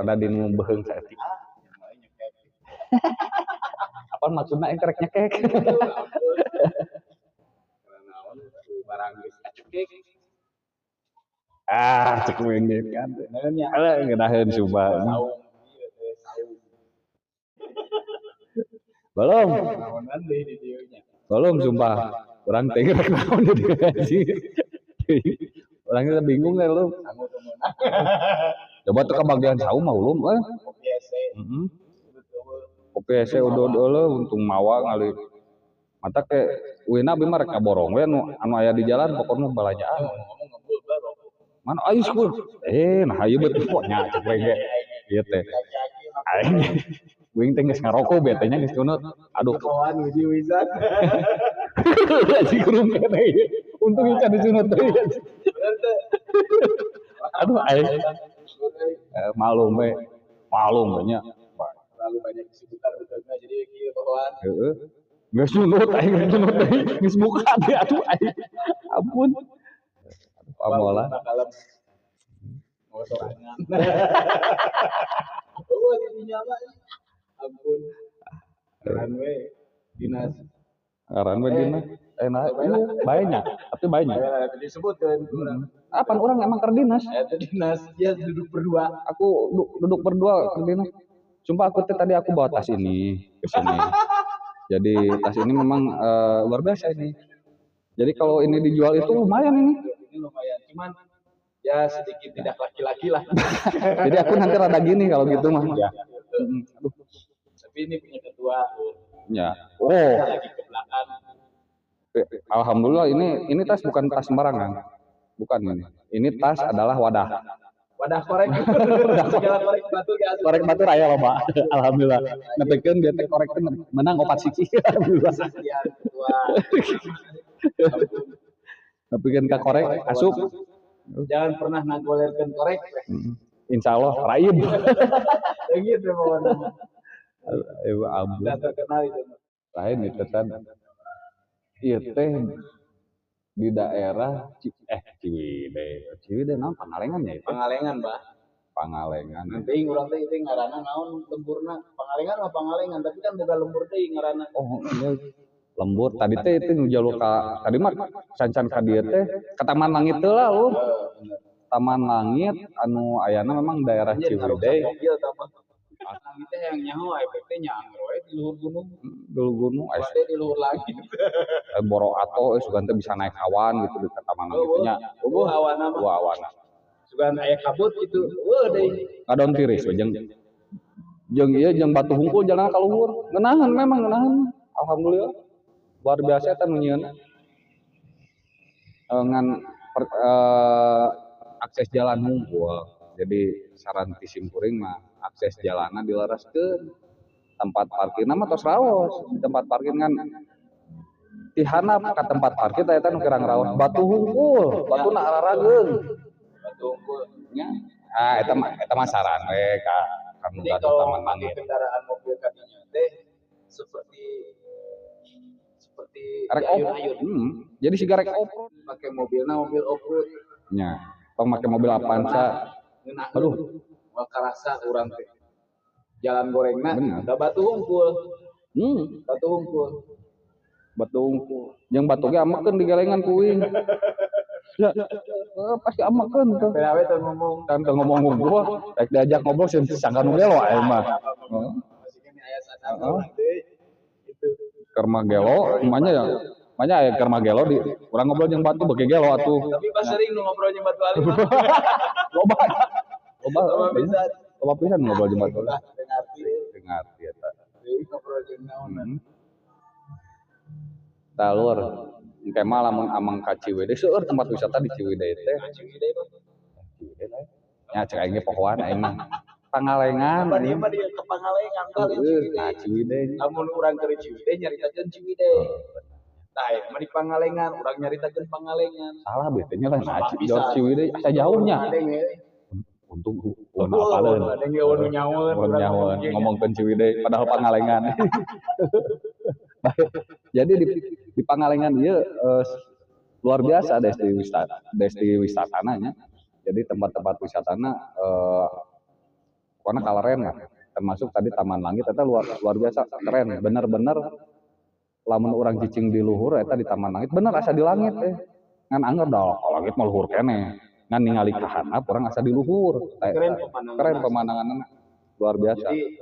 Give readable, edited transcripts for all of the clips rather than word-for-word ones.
daripada di nu beheung saeutik. Apa maksudna kerek nyekek? Barang geus acekek. Cek wengge kan. Ngeudaheun suba. Belum. Belum sumpah. Urang teh rek naon di gaji. Orangnya bingung deh lu. Coba tuh ke bagian saung mah ulum OPC udah untung mawa ngali. Mata ke wina abi mah rek kaborong we anu aya di jalan pokoknya balajaan. Man ais kur. Nah ieu betul kok nya cek we ge. Ieu teh. Aing wing teh geus ngaroko betenya geus tunut. Aduh kawan uji wisan. Si kurum kene ieu. Untung ieu di sunut teh. Aduh aing malum nya. Terlalu banyak kesibukan betulnya jadi kieu kawan. Heeh. Geus sunut aing geus buka teh atuh aing. Ampun. Pamola. Mau sorangan. Oh, di nyawa. Ampun. Ngaran we dinas. Ngaran we dinas. Banyak, tapi banyak. Disebutkeun urang. Apaan orang emang keur dinas? Eta dinas, dia duduk berdua. Aku duduk berdua keur dinas. Sumpah aku tadi aku bawa tas ini ke sini. Jadi tas ini memang luar biasa ini. Jadi kalau ini dijual itu lumayan ini. Ini lumayan, cuman ya sedikit tidak laki-laki lah. Jadi aku nanti rada gini kalau gitu mah. Ya. Aduh. Tapi ini punya ketua. Ya. Oh. Lagi ke belakang. Alhamdulillah ini tas bukan tas sembarangan. Bukan ini. Ini tas adalah wadah. Wadah korek. Segala korek batur ya. Korek batur aya loba. Alhamdulillah. Nepikeun dia teh korek teh menang 4 siki. Alhamdulillah. Sekian ketua. Nepikeun ka korek asup. Jangan pernah ngagolerkeun korek. Insyaallah raib. Begitu pokoknya. Abu. Sudah terkenal itu. Lain itu teh. Ieu teh di daerah Ciwidey naon Pangalengan ya itu? Pangalengan, Mbah. Pangalengan. Nanti urang teh itu ngaranna naon lemburna? Pangalengan mah Pangalengan, tapi kan boga lembur deui ngaranna. Oh, iya. Lembur tadi teh itu nu jalur ka tadi mah sancan ka dieu teh ka Taman Langit teh lah lu. Taman Langit anu ayana memang daerah Ciwidey. Langit teh yang nyaho efeknya nyangger we di luhur gunung. Di luhur gunung aya di luhur langit. Boro ato sugan teh bisa naik awan gitu di Taman Langit nya. Eueuh awana mah. Awana. Sugan aya kabut gitu. Eueuh deui. Ngadon tiris we jeung ieu jeung batu hungkul jalan ka luhur. Ngeunaheun memang ngeunaheun. Alhamdulillah. Luar biasa eta nu nyieun. Ngan akses jalan hungkul. Jadi saran ti simkuring mah akses jalanna dilaraskeun. Tempat parkirna mah tos raos. Di tempat parkir kan ti handap ka tempat parkir eta nu kirang raos batu hungkul, batuna ararageun. Batu hungkul nya. Eta mah saran we ka kanu Taman Langit. Kendaraan mobil kadinya teh seperti rek off-road. Jadi siga rek off-road. Pakai mobilna mobil off-road. Nya, tong make mobil Avanza. Aduh, wah karasa urang teh. Jalan gorengna da batu hungkul. Batu hungkul. Batu hungkul. Yang batu ge amekeun digalengan kuing. Ya, pasti amekeun tuh. PAW teh ngomong. Kan teu ngomong gua, rek diajak ngobrol sih sangkan gelo aya mah. Masih kan aya sadar teh. Itu. Kerma gelo, makanya aya kerma gelo di urang ngobrol jeung batu beuki gelo atuh. Tapi pas sering nu ngobrol jeung batu alim. Loba pisan ngobrol jeung batu. Dengarti eta. Deui ngobrol jeung naon. Talur engke mah lamun amang ka Ciwidey seueur tempat wisata di Ciwidey teh. Ciwidey kok. Ciwidey lah. Nya cek aing ge pohoan aing mah. Pangalengan. Apa dia mah dia ke Pangalengan kali Ciwidey. Nah, Ciwidey. Lamun urang keur Ciwidey nyaritakeun Ciwidey. Tah ya mah di Pangalengan, urang nyaritakeun Pangalengan. Salah betenya lah nah Ciwidey asa jauhnya. Untung apaleun. Ada ge anu nyaweun. Ngomongkeun Ciwidey padahal Pangalengan. Jadi di Pangalengan ieu luar biasa destinasi wisatanya. Jadi tempat-tempat wisatana pokoknya kaleren lah. Termasuk tadi Taman Langit eta luar biasa keren, bener-bener lamun orang cicing di luhur eta di Taman Langit bener asa di langit ngan anggap dah kalau langit mah luhur kene ngan ningali ka handap urang asa di luhur. Keren pemandanganna luar biasa. Jadi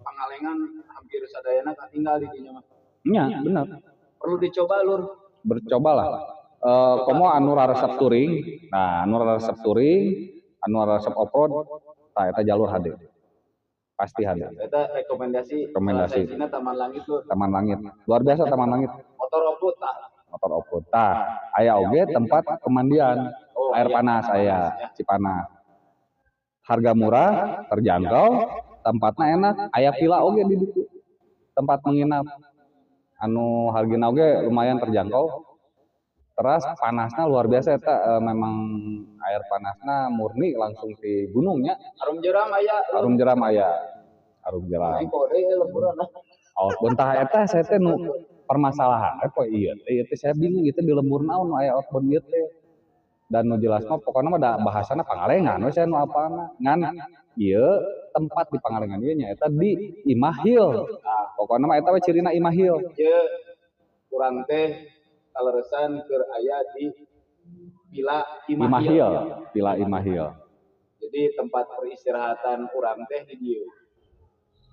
Pangalengan hampir sadayana katinggal di dinya mah. Nya bener. Perlu dicoba lur. Bercobalah. Komo anu resep touring. Nah, anu resep touring, anu resep off-road, tah eta jalur HD. Pasti HD. Eta rekomendasi. Taman Langit lur. Taman Langit. Luar biasa Taman Langit. Motor off-road tah. Motor off-road. Tah, aya oge tempat pemandian. Air panas aya, Cipanas. Harga murah, terjangkau, tempatnya enak, aya villa oge di ditu. Tempat menginap. Anu hargana oge lumayan terjangkau. Terus panasnya luar biasa eta memang air panasnya murni langsung di gunungnya. Arum jeram aya. Arum jeram aya. Arum jeram. Oh, bentar eta saya teh nu permasalahan apa iya teh saya bingung itu di lembur naon aya outbound ieu teh. Dan nu jelas mah pokokna mah da bahasana Pangalengan we saya nu apana. Ngan ieu tempat di Pangalengan ieu nya eta di Imahil. Pokokna mah eta we cirina Imahil. Ieu urang teh kaleresan keur aya di Villa Imahil. Villa Imahil. Jadi tempat peristirahatan urang teh di dieu.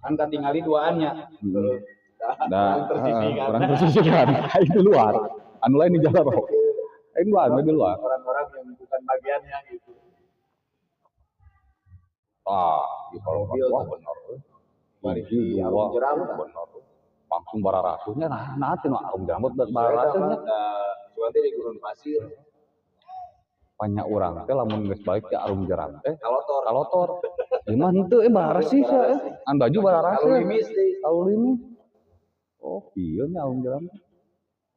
Kan katingali duaannya. Kurang tersisihkan. Itu luar. Anu lain di jalan roh. Ini di luar. Orang-orang yang bukan bagiannya gitu. Di kalau benar. Di Arum Jeram benar. Langsung bararatuhnya nah teh Arum Jeram bararatuhnya. Cuman teh di Gurun Pasir. Banyak orang teh lamun geus balik ke Arum Jeram teh kalotor. Gimana henteu baras sih an baju bararas. Kalau limis. Oh, iya nya Arum Jeram.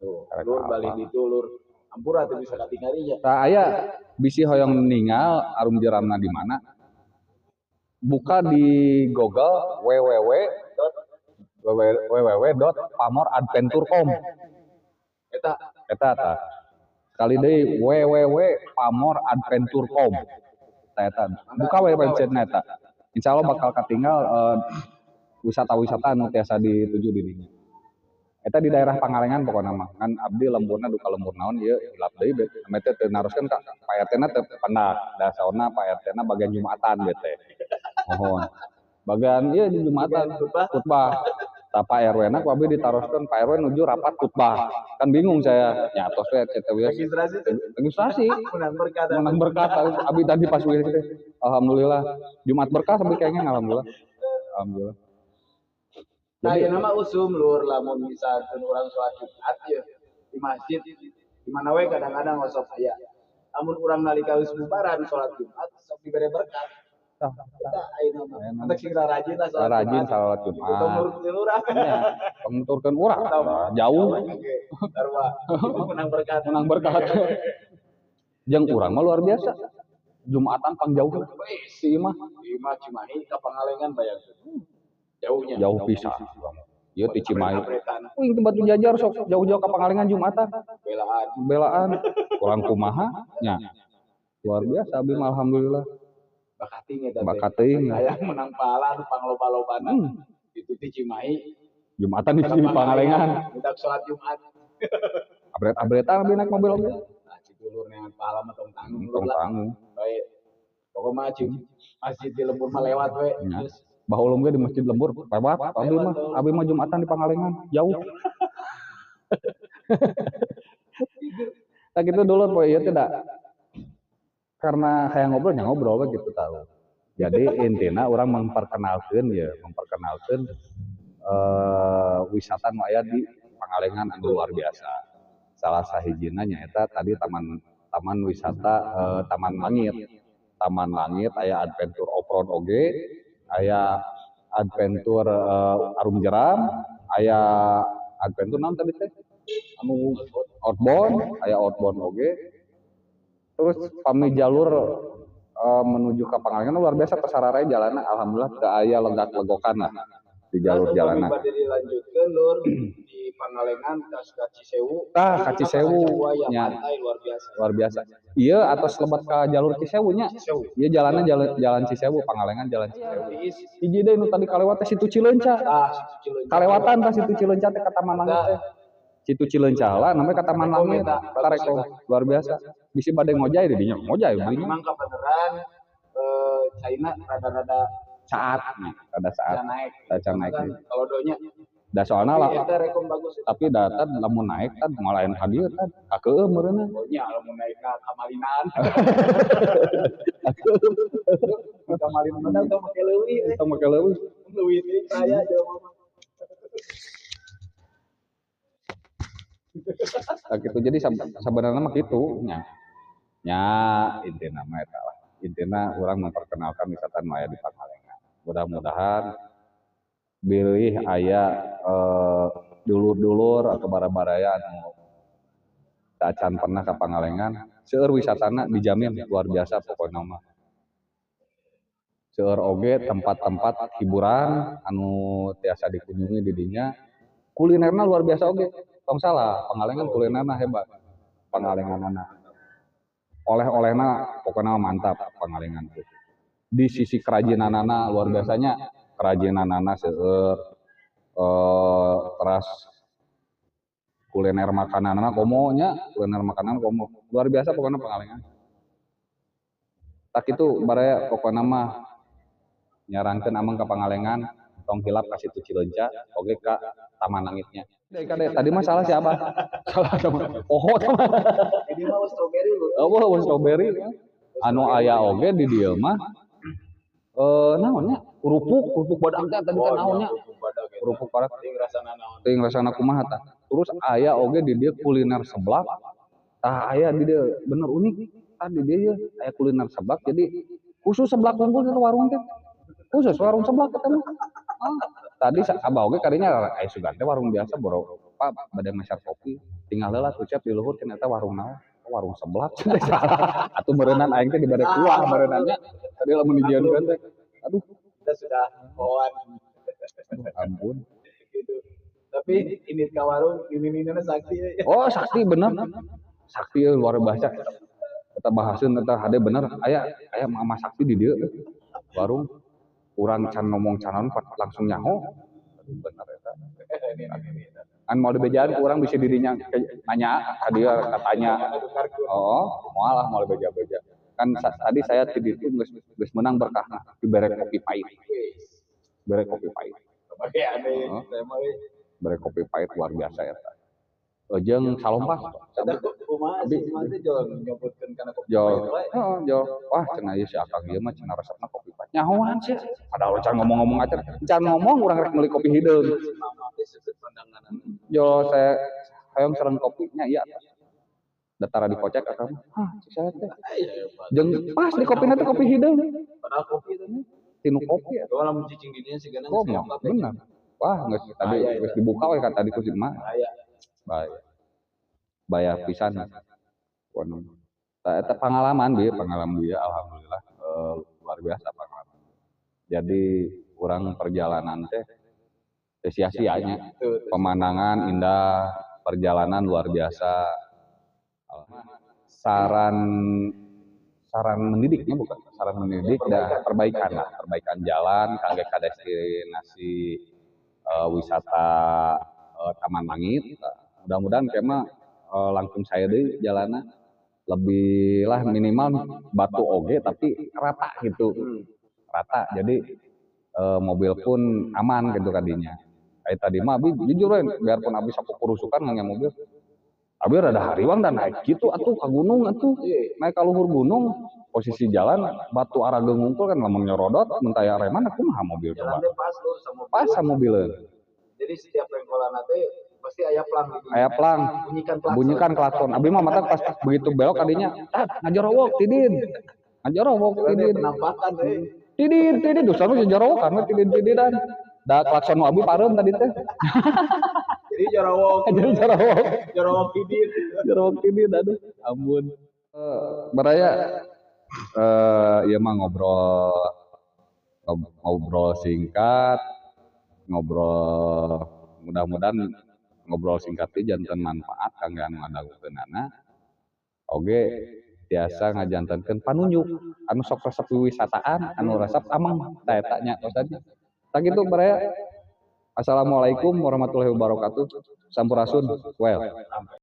Tuh, lur balik itu lur. Ampura teh bisa katingalinya. Tah aya bisi hoyong ningal Arum Jeramna di mana? Buka di Google www.pamoradventure.com. Eta tah. Kali deui www.pamoradventure.com. Tah eta. Buka website eta. Insyaallah bakal katinggal wisata-wisata anu tiasa dituju di dinya. Eta di daerah Pangalengan pokokna mah. Kan abdi lemburna duka lembur naon ieu hilap deui bet. Ame teh teu naroskeun ka Pak RT-na teu pendak. Da saona Pak RT-na bagian Jumatan bete. Mohon. Bagian ieu di Jumatan khutbah. Tah Pak RW-na ku abdi ditaroskeun Pak RW nuju rapat khutbah. Kan bingung saya. Nya tos we registrasi. Menang berkat. Abdi tadi pas we alhamdulillah. Jumat berkah sampai kayaknya alhamdulillah. Alhamdulillah. Nah, ieu nama usum lur lamun misalkeun urang salat Jumat ya di masjid di mana we kadang-kadang ngosok aya. Lamun urang nalika geus bubaran salat Jumat sok dibere berkat. Kita ayeuna mah antek sing rajin lah salat Jumat. Tumurkeun urang. Nya, pengturkeun urang jauh. Darwa. Menang berkat. Jeung urang mah luar biasa. Jumatan pangjauh si imah. Imah Cimahi ka Pangalengan bayangkeun. Jauh pisan. Ieu ti Cimahi. Wing tempat jajar sok jauh-jauh ka Pangalengan Jumatan. Belaan. Kurang kumaha nya. Luar biasa abdi mah alhamdulillah. Bakating eta. Aya menang pahala anu pangloba-lobana. Itu ti Cimahi. Jumatan di Pangalengan. Budak salat Jumat. Abret-abretan abdi naik mobil oge. Nah, citulur neangan pahala mah tong tanggung. Bae. Pokona masjid di lembur mah lewat we. Bahulung ge di Masjid Lembur lewat abdi mah Jumatan di Pangalengan jauh. Tak gitu dulu poe ieu teh da. Karena hayang ngobrol we gitu tahu. Jadi intina orang memperkenalkeun wisata nu aya di Pangalengan anu luar biasa. Salah sahijina nyaeta tadi taman wisata Taman Langit. Taman Langit aya adventure off-road oge. Aya adventure Arum Jeram, aya adventure naon tadi teh? Anu outbound, aya outbound oge. Terus pami jalur menuju ke Pangalengan luar biasa pasarare jalanna alhamdulillah teu aya legak-legokan lah. di jalur jalanan. Pada dilanjutkan lur di Pangalengan ka Cisewu. Ka Cisewu nya pantai luar biasa. Iya atas lebat ka jalur Cisewu nya. Iya jalannya jalan Cisewu Pangalengan jalan Cisewu. Hiji deui nu tadi kalewat teh Situ Cileunca. Kalewatan teh Situ Cileunca teh ka Taman Langit teh. Situ Cileunca lah namanya ka Taman Langit. Tareko luar biasa. Bisi bade ngojay di dinya. Ngojay belinya. Memang beneran China rada-rada saat naik. Kalau donya da soalna lah bagus. Tapi data lamun naik kan ngalahin hadir kan kakeueuh meureunna. Nya lamun naik ka Kamalinan. Kamalinan mah tong make leuwih. Leuwih teh saya jelema mah. Gitu jadi sebenarnya mah gitu nya intina mah eta lah. Intina urang memperkenalkan wisata nu aya di Pangalengan. Mudah-mudahan bilih aya dulur-dulur atau bara-baraya anu acan pernah ke Pangalengan, seueur wisatana dijamin luar biasa pokokna mah. Seueur oge tempat-tempat hiburan anu tiasa dikunjungi di dinya. Kulinerna luar biasa oge. Tong salah, Pangalengan kulinerna hebat. Pangalenganana. Oleh-olehna pokoknya mantap Pangalengan tuh. Di sisi kerajinanana luar biasanya kerajinanana seueur teras kuliner makananana komonya, kuliner makanan komo. Luar biasa pokoknya Pangalengan. Tak itu baraya pokoknya mah nyarankeun ameng ka Pangalengan tong hilap ka Situ Cileunca oge ka Taman Langitnya. Tadi mah salah siapa? Salah sama. Oh, teman. Ini mah strawberry lho. Oh, strawberry. Anu aya oge di dieu mah naonnya? Kerupuk badak teh tadi teh naonnya? Kerupuk badak Ting rasana naon? Ting rasana kumaha tah? Terus aya oge di dieu kuliner seblak. Tah aya di dieu bener unik. Tah di dieu aya kuliner seblak jadi khusus seblak unggul ke warung teh. Khusus warung seblak teh mah. Tadi abah oge kadinya aya sugan teh warung biasa boro Pak bade masak kopi tinggal heula tucap di luhur ternyata warung naon warung seblak atuh meureunnan aing teh di bade kuah meureunannya tadi lamun dijieunkeun teh aduh kita sudah kawan ampun gitu. Tapi ini ka warung ini sakti. Oh sakti bener sakti luar biasa kita bahaseun eta hade bener aya mama sakti di dieu warung urang can ngomong canan langsung nyaho bener eta kan mau dibejaan urang bisa dirinya nanya ka dia katanya moal lah mau beja-beja kan tadi saya di ditu geus menang berkah dibere kopi pahit bere kopi pahit bere kopi pahit luar biasa eta jeung salompas kumaha sih mah jual nyebutkeun kana kopi pahit jual wah cenah ieu si akang ieu mah cenah resepna kopi pahit nyahoan sih padahal can ngomong-ngomong aja can ngomong urang rek meuli kopi hideung yo saya hayang sareng kopinya iya datara dikocek akang saya teh jeung pas di kopina teh kopi hideung padahal kopi teh tinu kopi ya kalau mun cicing di dieu sigana bener wah geus tadi geus dibuka we ka tadi ku si mah bayar pisan eta pengalaman dia alhamdulillah luar biasa pengalaman jadi urang perjalanan teh sia-sianya pemandangan indah perjalanan luar biasa saran mendidiknya bukan saran mendidik dan perbaikan jalan kangge ka destinasi wisata Taman Langit mudah-mudahan kema langsung saya deui jalanna lebih lah minimal batu oge tapi rata gitu rata jadi mobil pun aman gitu kadinya kayak tadi mah abi jujur we biarpun abi sapu kurusukan nge mobil abi rada hariwang dan naik gitu atuh ka gunung atuh naik ka luhur gunung posisi jalan batu arah ngungkul kan lamun nyorodot mun taya reman kumaha mobil coba pas sama mobil jadi setiap rengkolan teh pasti aya plang bunyikan klakson abi mah mata pas begitu belok kadinya ngajorowok tidin penampakan tidin dosa nu jajorowok karena tidin-tidinan da klakson nu abi pareum tadi teh jadi jorowok tidin aduh ampun baraya ieu mah ngobrol singkat ngobrol mudah-mudahan ngobrol singkat teh janten manfaat kangge anu ngadangukeunana oge tiasa ngajantenkeun panunjuk anu sok resep wiwisataan anu resep amang ta eta nya tos tadi. Tak kitu baraya. Assalamualaikum warahmatullahi wabarakatuh. Sampurasun. Well.